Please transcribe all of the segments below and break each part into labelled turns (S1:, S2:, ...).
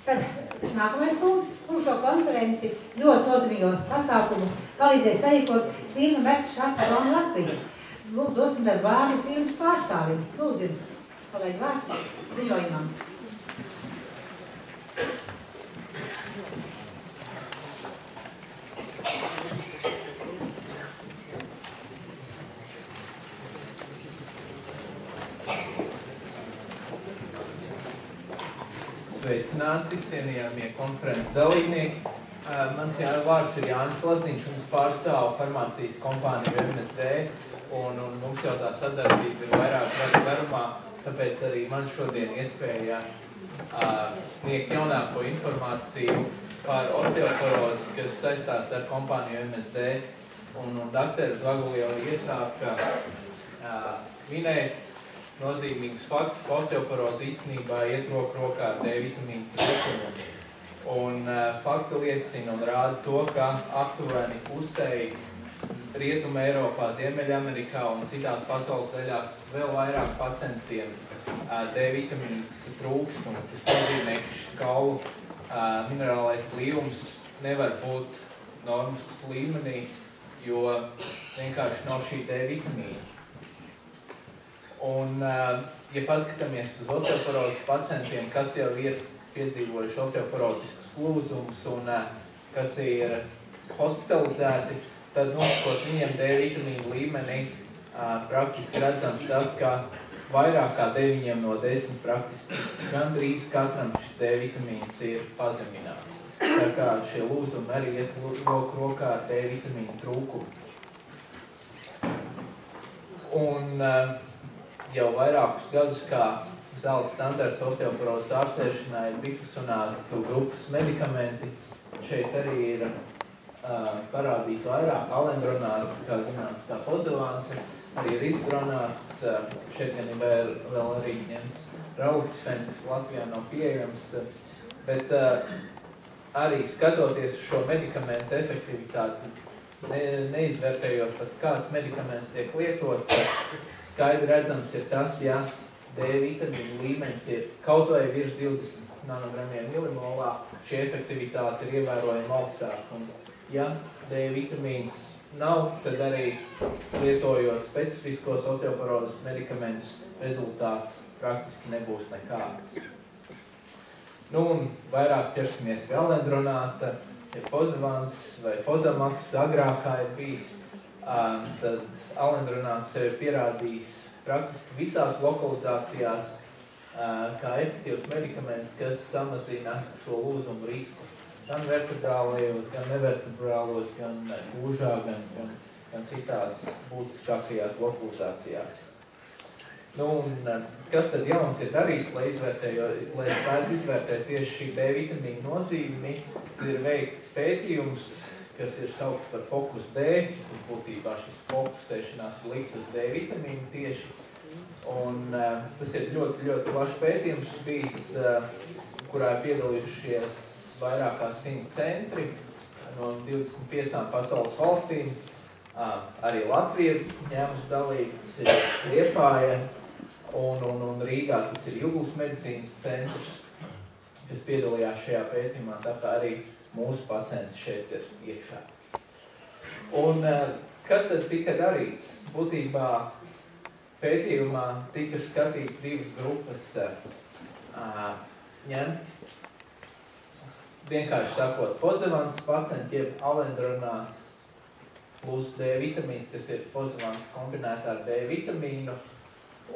S1: Tad nākamais punkts, kur šo konferenci ļoti nozīmīgo pasākumu palīdzēs sarīkot firma Berta Šarpa Doma Latvija. Lūdzu, dosim tad vārdu firmas pārstāvim. Lūdzu, jums, kolēģi, vārds ziņojumam.
S2: Sveicināti, cienījamie konferences dalībnieki. Mans vārds ir Jānis Lazniņš, mums pārstāv farmācijas kompāniju MSD, un mums jau tā sadarbība ir vairāk gadu garumā, tāpēc arī man šodien iespēja sniegt jaunāko informāciju par osteoporozi, kas saistās ar kompāniju MSD, un dr. Zvaguli jau iesāka minēt nozīmīgus faktus, ka osteoporozi īstenībā iet roku rokā ar D vitamīnu trūkumu. Un fakti liecina un rāda to, ka aptuveni pusēji Rietuma Eiropā, Ziemeļamerikā un citās pasaules daļās vēl vairāk pacientiem D vitamīns trūkst, un tas nozīmē, ka šis kaulu minerālais blīvums nevar būt normas līmenī, jo vienkārši nav šī D vitamīna. Un, ja paskatāmies uz osteoporozes pacientiem, kas jau ir piedzīvojuši osteoporoziskus lūzumus un kas ir hospitalizēti, tad noskot viņiem D vitamīnu līmenī praktiski redzams tas, ka vairāk kā 9 no 10 praktiski gandrīz katram šis D vitamīns ir pazemināts. Tā kā šie lūzumi arī iet roku rokā ar D vitamīnu trūkumu. Un jau vairākus gadus kā zelta standarts osteoporozes ārstēšanā ir bifosfonātu grupas medikamenti. Šeit arī ir parādīt vairāk alendronāts, kā zināms, kā pozilāns, arī risdronāts, šeit gan ir vēl arī ņemts rauksifens, kas Latvijā nav pieejams, bet arī skatoties uz šo medikamentu efektivitāti, neizvērtējot pat kāds medikaments tiek lietots, skaidri redzams ir tas, ja D vitamīnu līmenis ir kaut vai virs 20 nanogramiem milimolā, šī efektivitāte ir ievērojami augstāka. Un, ja D vitamīns nav, tad arī lietojot specifiskos osteoporozes medikamentus, rezultāts praktiski nebūs nekāds. Nu, un vairāk ķersimies pie alendronāta, ja Fozavans vai Fozamaks agrākā ir bijis, tad alendronāts sev ir pierādījis praktiski visās lokalizācijās kā efektīvs medikaments, kas samazina šo lūzumu risku. Gan vertebrālajos, gan nevertebrālos, gan gūžā, gan citās būtiskākajās lokalizācijās. Nu, un kas tad jauns ir darīts, lai spētu izvērtēt tieši šī D vitamīna nozīmi, ir veikts pētījums, kas ir saukts par Focus D, un būtībā šis fokusēšanās likt uz D vitamīnu tieši. Un tas ir ļoti plašs pētījums bijis, kurā ir piedalījušies vairāk kā 100 centri no 25 pasaules valstīm. Arī Latvija ir ņēmusi dalību, tas ir Liepāja, un Rīgā tas ir Juglas medicīnas centrs, kas piedalījās šajā pētījumā, tā kā arī mūsu pacienti šeit ir iekšā. Un kas tad tika darīts? Būtībā pētījumā tika skatīts divas grupas ņemt, vienkārši sakot, Fozavans pacienti, jeb alendronāts plus D vitamīns, kas ir Fozavans kombinētā ar D vitamīnu,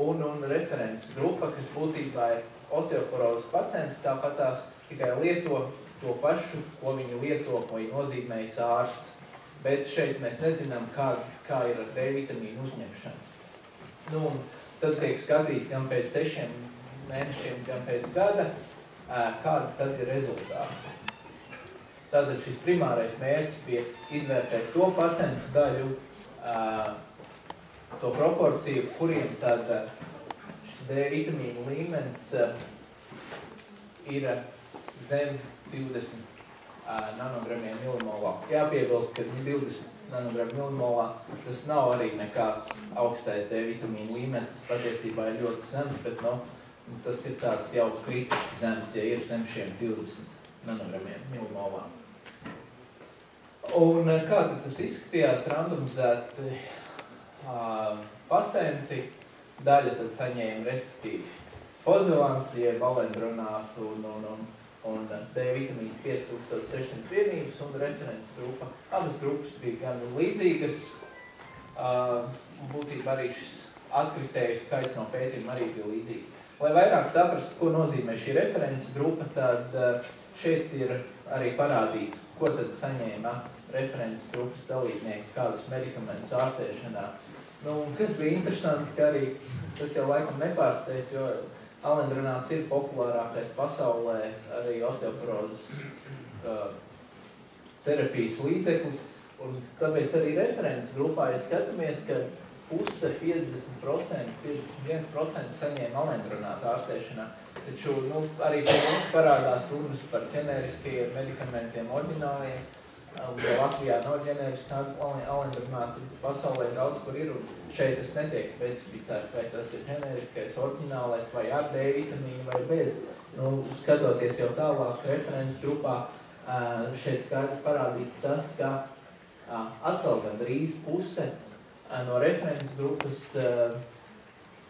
S2: un referents grupa, kas būtībā ir osteoporozes pacienti, tāpatās tikai lieto to pašu, ko viņi lieto, ko viņi nozīmējis ārsts. Bet šeit mēs nezinām, kā ir ar D vitamīnu uzņemšanu. Nu, un tad tiek skatīts gan pēc 6 mēnešiem, gan pēc gada, kāda tad ir rezultāti. Tātad šis primārais mērķis bija izvērtēt to pacientu daļu, to proporciju, kuriem tad šis D vitamīnu līmenis ir zem 20 nanogramiem milimolā. Jāpiebilst, ka 20 nanogramu milimolā tas nav arī nekāds augstais D vitamīnu līmenis, tas patiesībā ir ļoti zems, bet Tas ir tāds jau kritiski zems, ja ir zem šiem 20 nanogramiem milimovā. Un kā tad tas izskatījās? Randomizēti pacienti, daļa tad saņēma respektīvi fosvilans, jeb alendronātu un D vitamīnu 5600 vienības un references grupa. Abas grupas bija gan līdzīgas, būtībā arī šis atkritēju skaits no pētījuma arī bija līdzīgs. Lai vairāk saprastu, ko nozīmē šī references grupa, tad šeit ir arī parādīts, ko tad saņēma references grupas dalībnieki, kādus medikamentus ārstēšanā. Kas bija interesanti, ka arī tas jau laikam nepārsteidz, jo alendronāts ir populārākais pasaulē arī osteoporozes terapijas līdzeklis, un tāpēc arī references grupā, ja skatāmies, ka puse 50%, 51% saņēma alendronātu ārstēšanā. Taču arī pie mums parādās runas par ģeneriskajiem medikamentiem oriģināliem. Latvijā nav ģeneriskā alendronātu pasaulē daudz, kur ir, un šeit tas netiek specificēts, vai tas ir ģeneriskais, oriģinālais, vai ar D vitamīnu, vai bez. Skatoties jau tālāk references grupā, šeit skaidri parādīts tas, ka atkal gandrīz puse no references grupas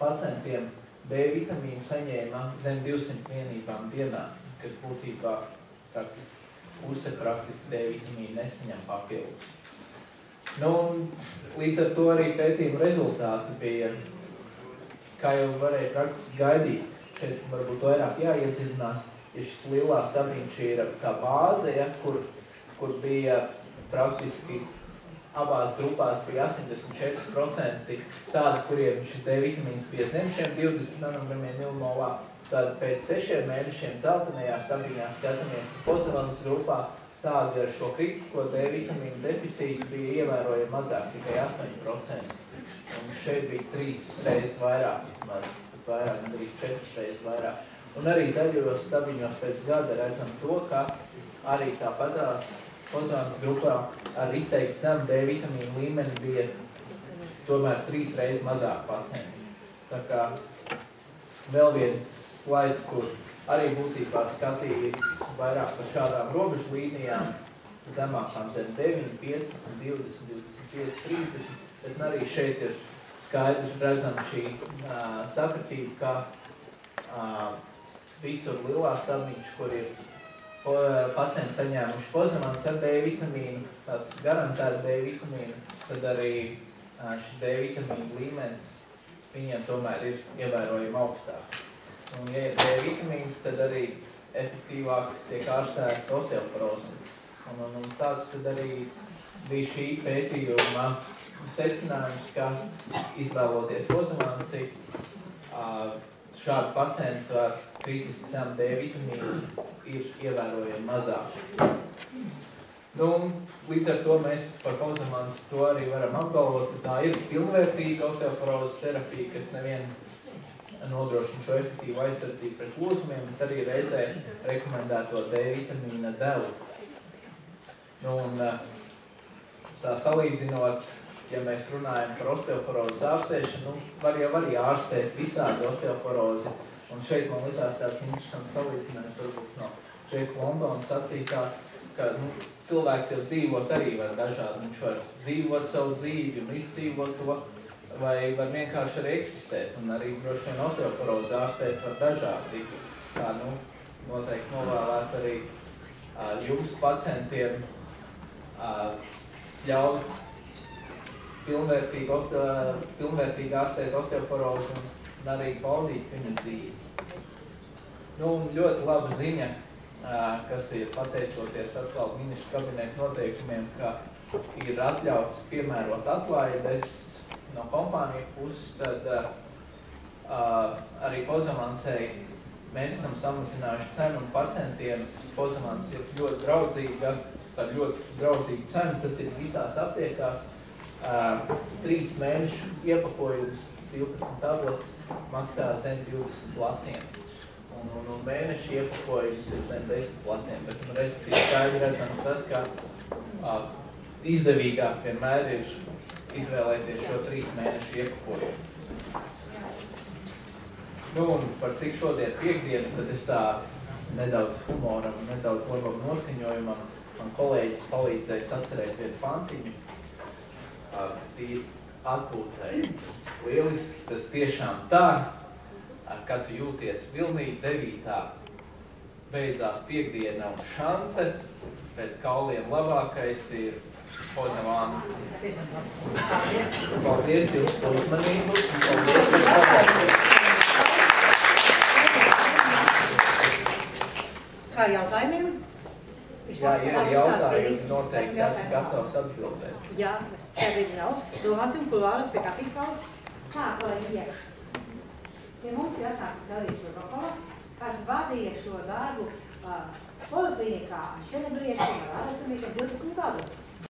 S2: pacientiem B vitamīnu saņēma zem 200 vienībām dienā, kas būtībā puse praktiski D vitamīnu nesaņem papildus. Līdz ar to arī pētījuma rezultāti bija, kā jau varēja praktiski gaidīt. Šeit varbūt vairāk jāiedziļinās, ja šis lielā stabiņš ir kā bāze, ja, kur bija praktiski abās grupās bija 84% tādi, kuriem šis D vitamīns bija zem šiem 20 nanogramiem milimovā. Tad pēc 6 mēnešiem dzeltenajā stabiņā skatāmies, ka fosvilans grupā tādi ar šo kritisko D vitamīnu deficītu bija ievērojami mazāk, tikai 8%. Un šeit bija 3 reizes vairāk vismaz, pat vairāk, gandrīz 4 reizes vairāk. Un arī zaļajos stabiņos pēc gada redzam to, ka arī tāpatās fosvilans grupā ar izteikti zemu D vitamīnu līmeni bija tomēr 3 reizes mazāk pacienti. Tā kā vēl viens slaids, kur arī būtībā skatīts vairāk par šādām robežu līnijām, zemākām zem 9, 15, 20, 25, 30, bet arī šeit ir skaidrs redzam šī sakritība, ka visur lielā stabiņš, kur ir pacienti saņēmuši fosvilans ar D vitamīnu, tad garantēti D vitamīnu, tad arī šis D vitamīnu līmenis viņiem tomēr ir ievērojami augstāk. Un, ja ir D vitamīns, tad arī efektīvāk tiek ārstēta osteoporoze. Un tāds tad arī bija šī pētījuma secinājums, ka izvēloties fosvilansi, šādu pacientu ar kritiski zemu D vitamīnu ir ievērojami mazāk. Līdz ar to mēs par fosvilansi to arī varam apgalvot, ka tā ir pilnvērtīga osteoporozes terapija, kas nevien nodrošina šo efektīvu aizsardzību pret lūzumiem, bet arī reizē rekomendēto D vitamīna devu. Tā salīdzinot, ja mēs runājam par osteoporozes ārstēšanu, var jau arī ārstēt visādi osteoporozi. Un šeit man likās tāds interesants salīdzinājums, varbūt no šeit Londonas sacītā, ka cilvēks jau dzīvot arī var dažādi. Viņš var dzīvot savu dzīvi un izdzīvot to, vai var vienkārši arī eksistēt. Un arī droši vien osteoporozi ārstēt var dažādi. Kā noteikti novēlēt arī jums pacientiem ļaut pilnvērtīgi ārstēt osteoporozi un arī baudīt viņu dzīvi. Ļoti laba ziņa, kas ir pateicoties atkal ministru kabinetu noteikumiem, ka ir atļauts piemērot atlaides no kompāniju puses, tad arī fosvilansei mēs esam samazinājuši cenu un pacientiem. Fosvilans ir ļoti draudzīga, par ļoti draudzīgu cenu, tas ir visās aptiekās. 3 mēnešu iepakojums 12 tabletes maksā zem 20 latiem. Un mēnešu iepakojums ir zem 10 latiem. Bet respektīvi skaidri redzams tas, ka izdevīgāk vienmēr ir izvēlēties šo 3 mēnešu iepakojumu. Nu, un par cik šodien piekdienu, tad es tā nedaudz humoram, nedaudz labam noskaņojumam. Man kolēģis palīdzēja atcerēt vienu pantiņu. Tīri atpūtai. Lieliski, tas tiešām tā, kad tu jūties vilnīgi 9. Beidzās piekdiena un šanse, bet kauliem labākais ir Pozavāns. Paldies jums par uzmanību.
S1: Kā jautājumiem?
S2: Jā, ir jautājumi, noteikti esmu gatavs atbildēt.
S1: Jā, šeit nav. Domāsim, kulāras ir kafijas pauze. Kā, lai iekš? Ja mums ir atsākums Elīša Rokola, kas vadīja šo darbu poliklinikā Šenebriešiem ar ārastamīkiem 20 gadus.